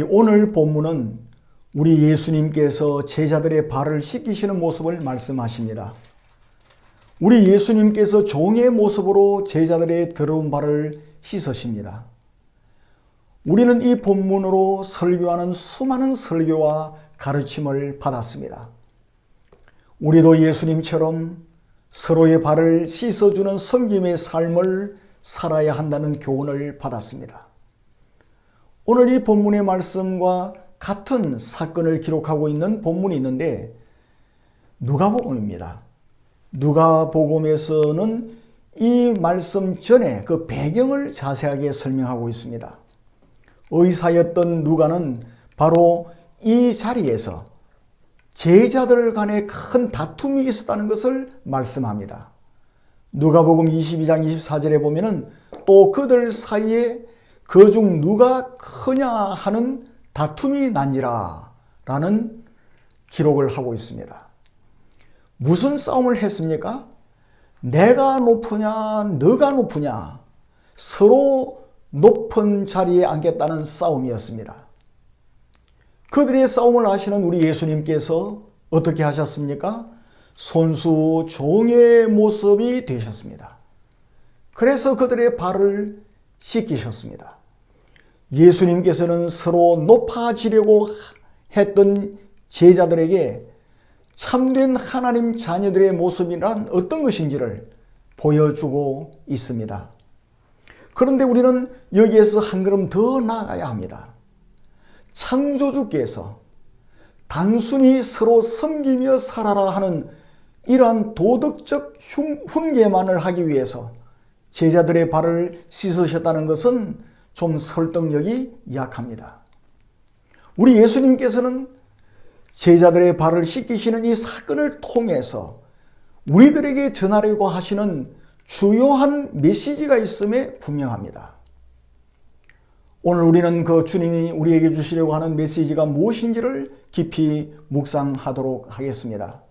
오늘 본문은 우리 예수님께서 제자들의 발을 씻기시는 모습을 말씀하십니다. 우리 예수님께서 종의 모습으로 제자들의 더러운 발을 씻으십니다. 우리는 이 본문으로 설교하는 수많은 설교와 가르침을 받았습니다. 우리도 예수님처럼 서로의 발을 씻어주는 섬김의 삶을 살아야 한다는 교훈을 받았습니다. 오늘 이 본문의 말씀과 같은 사건을 기록하고 있는 본문이 있는데 누가복음입니다. 누가복음에서는 이 말씀 전에 그 배경을 자세하게 설명하고 있습니다. 의사였던 누가는 바로 이 자리에서 제자들 간에 큰 다툼이 있었다는 것을 말씀합니다. 누가복음 22장 24절에 보면은 또 그들 사이에 그중 누가 크냐 하는 다툼이 난지라 라는 기록을 하고 있습니다. 무슨 싸움을 했습니까? 내가 높으냐 너가 높으냐 서로 높은 자리에 앉겠다는 싸움이었습니다. 그들의 싸움을 아시는 우리 예수님께서 어떻게 하셨습니까? 손수 종의 모습이 되셨습니다. 그래서 그들의 발을 씻기셨습니다. 예수님께서는 서로 높아지려고 했던 제자들에게 참된 하나님 자녀들의 모습이란 어떤 것인지를 보여주고 있습니다. 그런데 우리는 여기에서 한 걸음 더 나아가야 합니다. 창조주께서 단순히 서로 섬기며 살아라 하는 이러한 도덕적 훈계만을 하기 위해서 제자들의 발을 씻으셨다는 것은 좀 설득력이 약합니다. 우리 예수님께서는 제자들의 발을 씻기시는 이 사건을 통해서 우리들에게 전하려고 하시는 주요한 메시지가 있음에 분명합니다. 오늘 우리는 그 주님이 우리에게 주시려고 하는 메시지가 무엇인지를 깊이 묵상하도록 하겠습니다.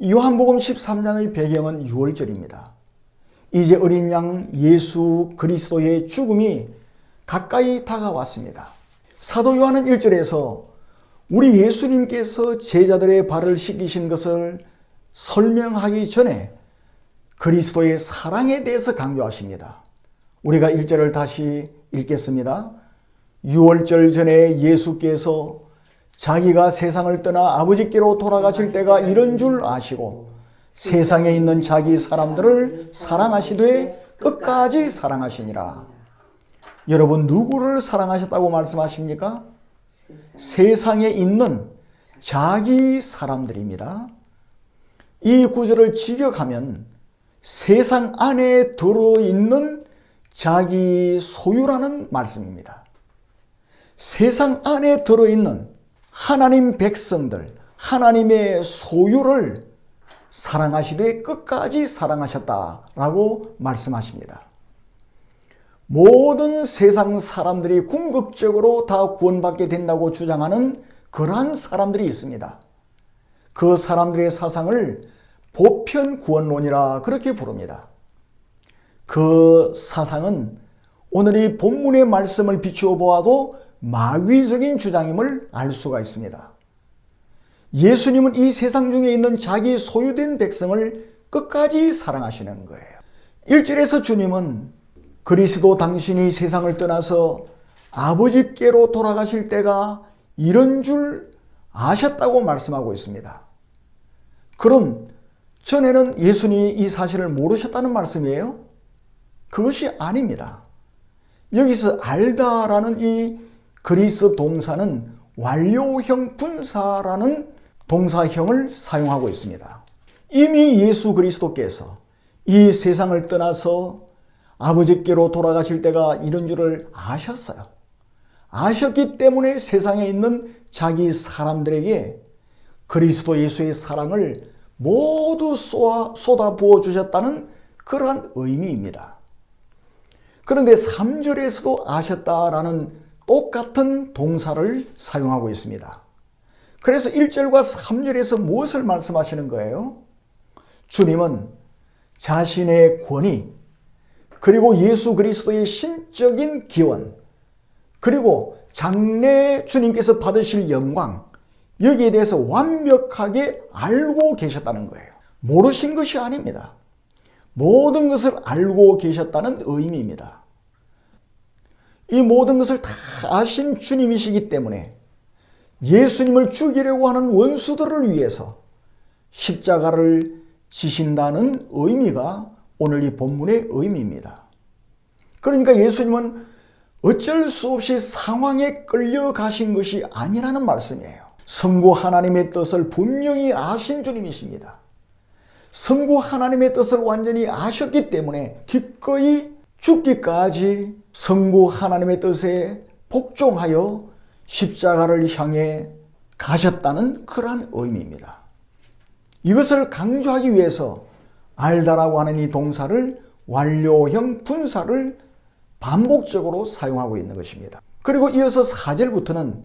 요한복음 13장의 배경은 6월절입니다. 이제 어린 양 예수 그리스도의 죽음이 가까이 다가왔습니다. 사도 요한은 1절에서 우리 예수님께서 제자들의 발을 씻기신 것을 설명하기 전에 그리스도의 사랑에 대해서 강조하십니다. 우리가 1절을 다시 읽겠습니다. 6월절 전에 예수께서 자기가 세상을 떠나 아버지께로 돌아가실 때가 이런 줄 아시고 세상에 있는 자기 사람들을 사랑하시되 끝까지 사랑하시니라. 여러분 누구를 사랑하셨다고 말씀하십니까? 세상에 있는 자기 사람들입니다. 이 구절을 직역하면 세상 안에 들어있는 자기 소유라는 말씀입니다. 세상 안에 들어있는 하나님 백성들, 하나님의 소유를 사랑하시되 끝까지 사랑하셨다라고 말씀하십니다. 모든 세상 사람들이 궁극적으로 다 구원받게 된다고 주장하는 그러한 사람들이 있습니다. 그 사람들의 사상을 보편구원론이라 그렇게 부릅니다. 그 사상은 오늘 이 본문의 말씀을 비추어 보아도 마귀적인 주장임을 알 수가 있습니다. 예수님은 이 세상 중에 있는 자기 소유된 백성을 끝까지 사랑하시는 거예요. 1절에서 주님은 그리스도 당신이 세상을 떠나서 아버지께로 돌아가실 때가 이런 줄 아셨다고 말씀하고 있습니다. 그럼 전에는 예수님이 이 사실을 모르셨다는 말씀이에요? 그것이 아닙니다. 여기서 알다라는 이 그리스 동사는 완료형 분사라는 동사형을 사용하고 있습니다. 이미 예수 그리스도께서 이 세상을 떠나서 아버지께로 돌아가실 때가 이런 줄을 아셨어요. 아셨기 때문에 세상에 있는 자기 사람들에게 그리스도 예수의 사랑을 모두 쏟아 부어 주셨다는 그러한 의미입니다. 그런데 3절에서도 아셨다라는 똑같은 동사를 사용하고 있습니다. 그래서 1절과 3절에서 무엇을 말씀하시는 거예요? 주님은 자신의 권위, 그리고 예수 그리스도의 신적인 기원, 그리고 장래 주님께서 받으실 영광, 여기에 대해서 완벽하게 알고 계셨다는 거예요. 모르신 것이 아닙니다. 모든 것을 알고 계셨다는 의미입니다. 이 모든 것을 다 아신 주님이시기 때문에 예수님을 죽이려고 하는 원수들을 위해서 십자가를 지신다는 의미가 오늘 이 본문의 의미입니다. 그러니까 예수님은 어쩔 수 없이 상황에 끌려가신 것이 아니라는 말씀이에요. 성부 하나님의 뜻을 분명히 아신 주님이십니다. 성부 하나님의 뜻을 완전히 아셨기 때문에 기꺼이 죽기까지 성부 하나님의 뜻에 복종하여 십자가를 향해 가셨다는 그러한 의미입니다. 이것을 강조하기 위해서 알다라고 하는 이 동사를 완료형 분사를 반복적으로 사용하고 있는 것입니다. 그리고 이어서 4절부터는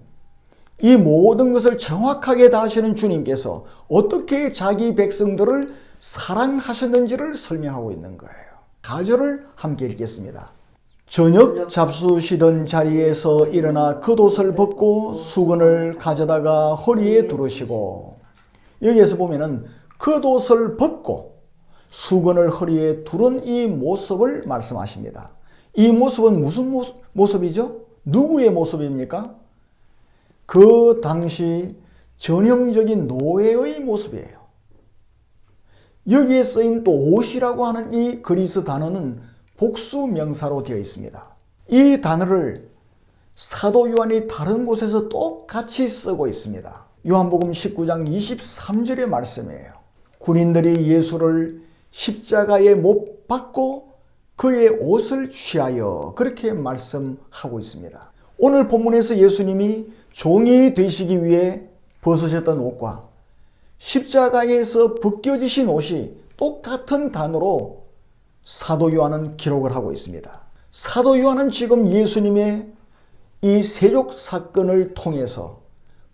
이 모든 것을 정확하게 다 아시는 주님께서 어떻게 자기 백성들을 사랑하셨는지를 설명하고 있는 거예요. 4절을 함께 읽겠습니다. 저녁 잡수시던 자리에서 일어나 겉옷을 벗고 수건을 가져다가 허리에 두르시고, 여기에서 보면은 겉옷을 벗고 수건을 허리에 두른 이 모습을 말씀하십니다. 이 모습은 무슨 모습이죠? 누구의 모습입니까? 그 당시 전형적인 노예의 모습이에요. 여기에 쓰인 또 옷이라고 하는 이 그리스 단어는 복수 명사로 되어 있습니다. 이 단어를 사도 요한이 다른 곳에서 똑같이 쓰고 있습니다. 요한복음 19장 23절의 말씀이에요. 군인들이 예수를 십자가에 못 박고 그의 옷을 취하여 그렇게 말씀하고 있습니다. 오늘 본문에서 예수님이 종이 되시기 위해 벗으셨던 옷과 십자가에서 벗겨지신 옷이 똑같은 단어로 사도 요한은 기록을 하고 있습니다. 사도 요한은 지금 예수님의 이 세족 사건을 통해서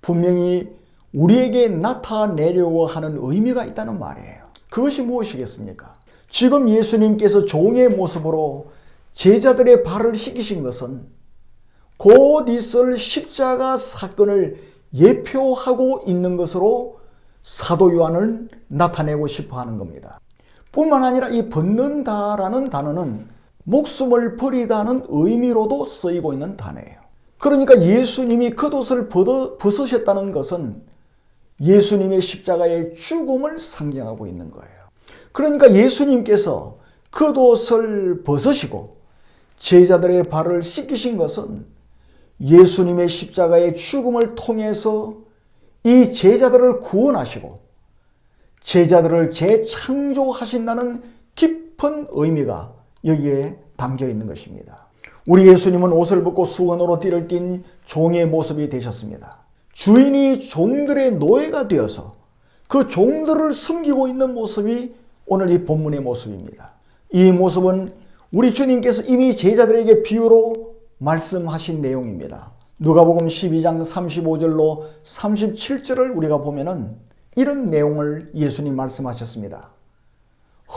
분명히 우리에게 나타내려고 하는 의미가 있다는 말이에요. 그것이 무엇이겠습니까? 지금 예수님께서 종의 모습으로 제자들의 발을 씻기신 것은 곧 있을 십자가 사건을 예표하고 있는 것으로 사도 요한을 나타내고 싶어 하는 겁니다. 뿐만 아니라 이 벗는다라는 단어는 목숨을 버리다는 의미로도 쓰이고 있는 단어예요. 그러니까 예수님이 겉옷을 벗으셨다는 것은 예수님의 십자가의 죽음을 상징하고 있는 거예요. 그러니까 예수님께서 겉옷을 벗으시고 제자들의 발을 씻기신 것은 예수님의 십자가의 죽음을 통해서 이 제자들을 구원하시고 제자들을 재창조하신다는 깊은 의미가 여기에 담겨 있는 것입니다. 우리 예수님은 옷을 벗고 수건으로 띠를 띤 종의 모습이 되셨습니다. 주인이 종들의 노예가 되어서 그 종들을 섬기고 있는 모습이 오늘 이 본문의 모습입니다. 이 모습은 우리 주님께서 이미 제자들에게 비유로 말씀하신 내용입니다. 누가복음 12장 35절로 37절을 우리가 보면은 이런 내용을 예수님 말씀하셨습니다.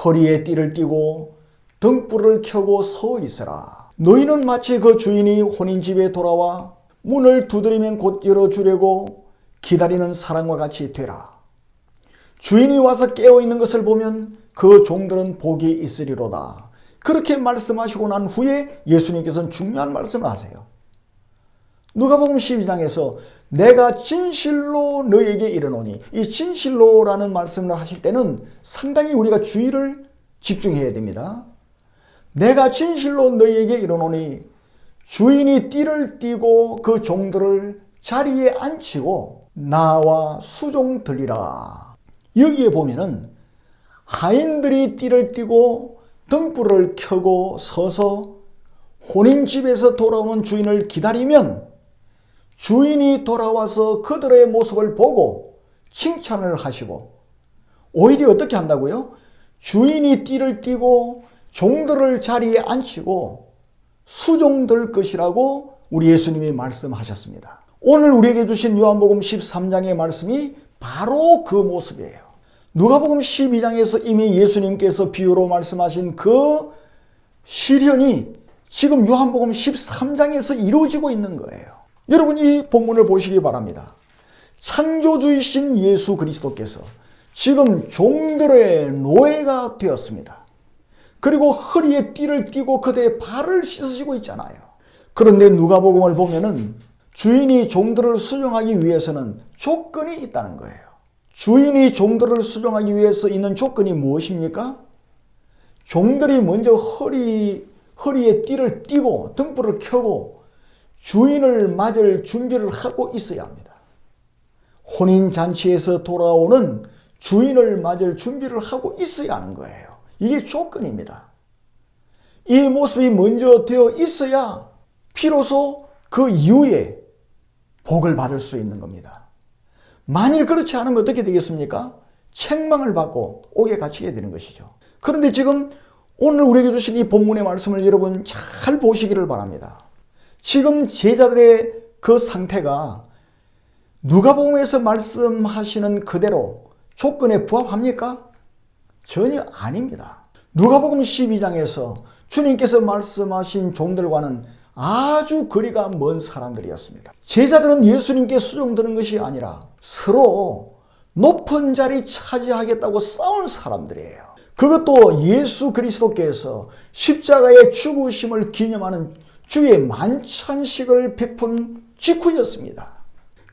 허리에 띠를 띠고 등불을 켜고 서 있으라. 너희는 마치 그 주인이 혼인집에 돌아와 문을 두드리면 곧 열어주려고 기다리는 사람과 같이 되라. 주인이 와서 깨어있는 것을 보면 그 종들은 복이 있으리로다. 그렇게 말씀하시고 난 후에 예수님께서는 중요한 말씀을 하세요. 누가복음 12장에서 내가 진실로 너에게 이르노니, 이 진실로라는 말씀을 하실 때는 상당히 우리가 주의를 집중해야 됩니다. 내가 진실로 너에게 이르노니 주인이 띠를 띠고 그 종들을 자리에 앉히고 나와 수종 들리라. 여기에 보면은 하인들이 띠를 띠고 등불을 켜고 서서 혼인집에서 돌아오는 주인을 기다리면 주인이 돌아와서 그들의 모습을 보고 칭찬을 하시고, 오히려 어떻게 한다고요? 주인이 띠를 띠고 종들을 자리에 앉히고 수종들 것이라고 우리 예수님이 말씀하셨습니다. 오늘 우리에게 주신 요한복음 13장의 말씀이 바로 그 모습이에요. 누가복음 12장에서 이미 예수님께서 비유로 말씀하신 그 실현이 지금 요한복음 13장에서 이루어지고 있는 거예요. 여러분 이 본문을 보시기 바랍니다. 창조주이신 예수 그리스도께서 지금 종들의 노예가 되었습니다. 그리고 허리에 띠를 띠고 그대의 발을 씻으시고 있잖아요. 그런데 누가복음을 보면은 주인이 종들을 수령하기 위해서는 조건이 있다는 거예요. 주인이 종들을 수령하기 위해서 있는 조건이 무엇입니까? 종들이 먼저 허리에 띠를 띠고 등불을 켜고 주인을 맞을 준비를 하고 있어야 합니다. 혼인잔치에서 돌아오는 주인을 맞을 준비를 하고 있어야 하는 거예요. 이게 조건입니다. 이 모습이 먼저 되어 있어야 비로소 그 이후에 복을 받을 수 있는 겁니다. 만일 그렇지 않으면 어떻게 되겠습니까? 책망을 받고 옥에 갇히게 되는 것이죠. 그런데 지금 오늘 우리에게 주신 이 본문의 말씀을 여러분 잘 보시기를 바랍니다. 지금 제자들의 그 상태가 누가복음에서 말씀하시는 그대로 조건에 부합합니까? 전혀 아닙니다. 누가복음 12장에서 주님께서 말씀하신 종들과는 아주 거리가 먼 사람들이었습니다. 제자들은 예수님께 수종드는 것이 아니라 서로 높은 자리 차지하겠다고 싸운 사람들이에요. 그것도 예수 그리스도께서 십자가의 죽으심을 기념하는 주의 만찬식을 베푼 직후였습니다.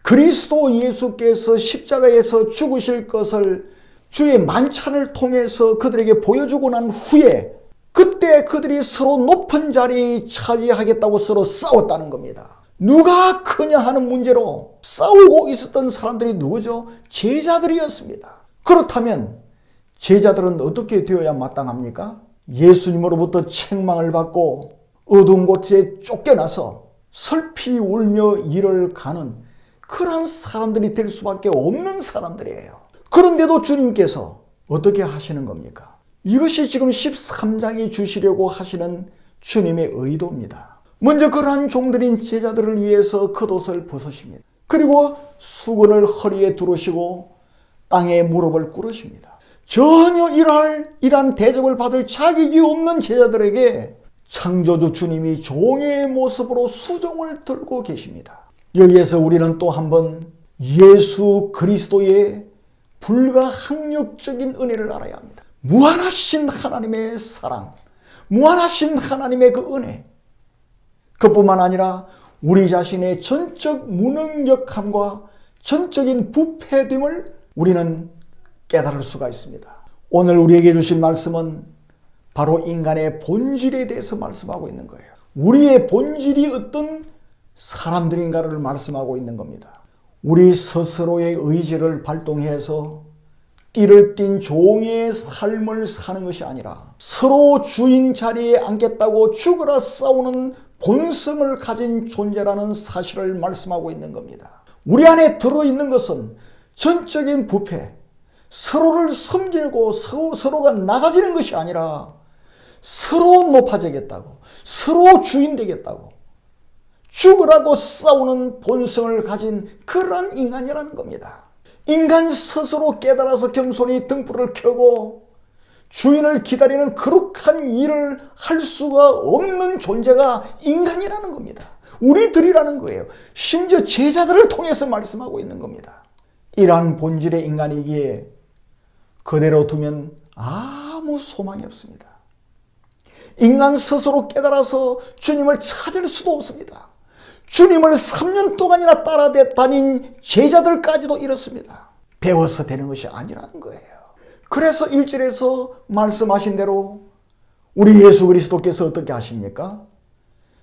그리스도 예수께서 십자가에서 죽으실 것을 주의 만찬을 통해서 그들에게 보여주고 난 후에 그때 그들이 서로 높은 자리 차지하겠다고 서로 싸웠다는 겁니다. 누가 크냐 하는 문제로 싸우고 있었던 사람들이 누구죠? 제자들이었습니다. 그렇다면 제자들은 어떻게 되어야 마땅합니까? 예수님으로부터 책망을 받고 어두운 곳에 쫓겨나서 슬피 울며 일을 가는 그런 사람들이 될 수밖에 없는 사람들이에요. 그런데도 주님께서 어떻게 하시는 겁니까? 이것이 지금 13장이 주시려고 하시는 주님의 의도입니다. 먼저 그러한 종들인 제자들을 위해서 겉옷을 벗으십니다. 그리고 수건을 허리에 두르시고 땅에 무릎을 꿇으십니다. 전혀 이러한 대접을 받을 자격이 없는 제자들에게 창조주 주님이 종의 모습으로 수종을 들고 계십니다. 여기에서 우리는 또 한번 예수 그리스도의 불가항력적인 은혜를 알아야 합니다. 무한하신 하나님의 사랑, 무한하신 하나님의 그 은혜, 그뿐만 아니라 우리 자신의 전적 무능력함과 전적인 부패됨을 우리는 깨달을 수가 있습니다. 오늘 우리에게 주신 말씀은 바로 인간의 본질에 대해서 말씀하고 있는 거예요. 우리의 본질이 어떤 사람들인가를 말씀하고 있는 겁니다. 우리 스스로의 의지를 발동해서 띠를 띤 종의 삶을 사는 것이 아니라 서로 주인 자리에 앉겠다고 죽으라 싸우는 본성을 가진 존재라는 사실을 말씀하고 있는 겁니다. 우리 안에 들어있는 것은 전적인 부패, 서로를 섬기고 서로가 나가지는 것이 아니라 서로 높아지겠다고, 서로 주인 되겠다고 죽으라고 싸우는 본성을 가진 그런 인간이라는 겁니다. 인간 스스로 깨달아서 겸손히 등불을 켜고 주인을 기다리는 거룩한 일을 할 수가 없는 존재가 인간이라는 겁니다. 우리들이라는 거예요. 심지어 제자들을 통해서 말씀하고 있는 겁니다. 이러한 본질의 인간이기에 그대로 두면 아무 소망이 없습니다. 인간 스스로 깨달아서 주님을 찾을 수도 없습니다. 주님을 3년 동안이나 따라다닌 제자들까지도 이렇습니다. 배워서 되는 것이 아니라는 거예요. 그래서 1절에서 말씀하신 대로 우리 예수 그리스도께서 어떻게 하십니까?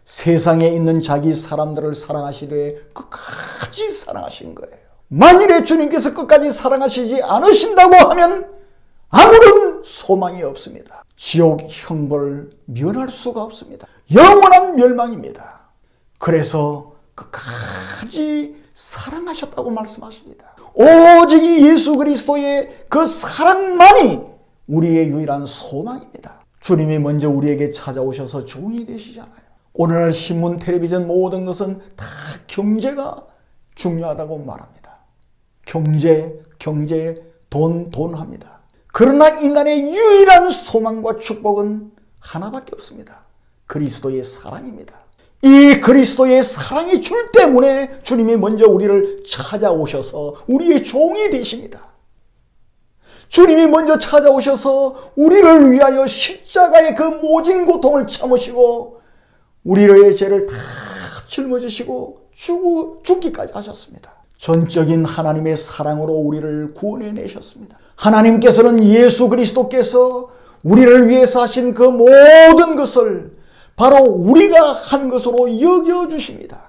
세상에 있는 자기 사람들을 사랑하시되 끝까지 사랑하신 거예요. 만일에 주님께서 끝까지 사랑하시지 않으신다고 하면 아무런 소망이 없습니다. 지옥 형벌을 면할 수가 없습니다. 영원한 멸망입니다. 그래서 끝까지 사랑하셨다고 말씀하십니다. 오직 예수 그리스도의 그 사랑만이 우리의 유일한 소망입니다. 주님이 먼저 우리에게 찾아오셔서 종이 되시잖아요. 오늘날 신문, 텔레비전 모든 것은 다 경제가 중요하다고 말합니다. 경제, 돈 합니다. 그러나 인간의 유일한 소망과 축복은 하나밖에 없습니다. 그리스도의 사랑입니다. 이 그리스도의 사랑의 줄 때문에 주님이 먼저 우리를 찾아오셔서 우리의 종이 되십니다. 주님이 먼저 찾아오셔서 우리를 위하여 십자가의 그 모진 고통을 참으시고 우리의 죄를 다 짊어지시고 죽기까지 하셨습니다. 전적인 하나님의 사랑으로 우리를 구원해내셨습니다. 하나님께서는 예수 그리스도께서 우리를 위해서 하신 그 모든 것을 바로 우리가 한 것으로 여겨주십니다.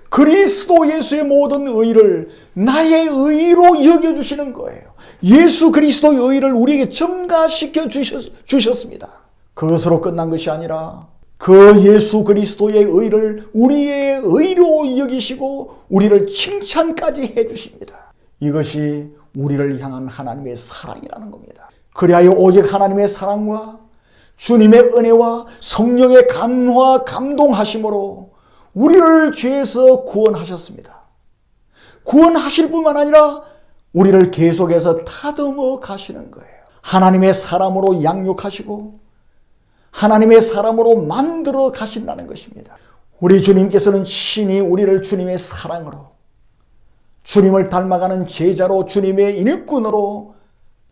그리스도 예수의 모든 의를 나의 의로 여겨주시는 거예요. 예수 그리스도의 의를 우리에게 증가시켜 주셨습니다. 그것으로 끝난 것이 아니라 그 예수 그리스도의 의를 우리의 의로 여기시고 우리를 칭찬까지 해주십니다. 이것이 우리를 향한 하나님의 사랑이라는 겁니다. 그리하여 오직 하나님의 사랑과 주님의 은혜와 성령의 감화 감동하심으로 우리를 죄에서 구원하셨습니다. 구원하실 뿐만 아니라 우리를 계속해서 다듬어 가시는 거예요. 하나님의 사람으로 양육하시고 하나님의 사람으로 만들어 가신다는 것입니다. 우리 주님께서는 친히 우리를 주님의 사랑으로, 주님을 닮아가는 제자로, 주님의 일꾼으로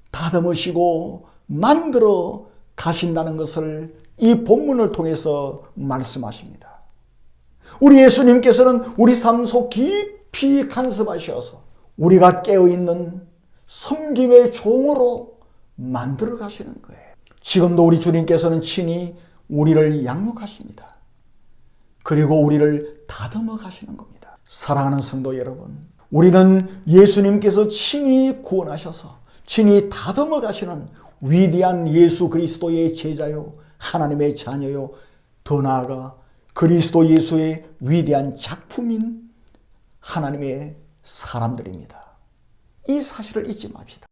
다듬으시고 만들어 가신다는 것을 이 본문을 통해서 말씀하십니다. 우리 예수님께서는 우리 삶 속 깊이 간섭하셔서 우리가 깨어있는 섬김의 종으로 만들어 가시는 거예요. 지금도 우리 주님께서는 친히 우리를 양육하십니다. 그리고 우리를 다듬어 가시는 겁니다. 사랑하는 성도 여러분, 우리는 예수님께서 친히 구원하셔서 친히 다듬어 가시는 위대한 예수 그리스도의 제자요, 하나님의 자녀요, 더 나아가 그리스도 예수의 위대한 작품인 하나님의 사람들입니다. 이 사실을 잊지 맙시다.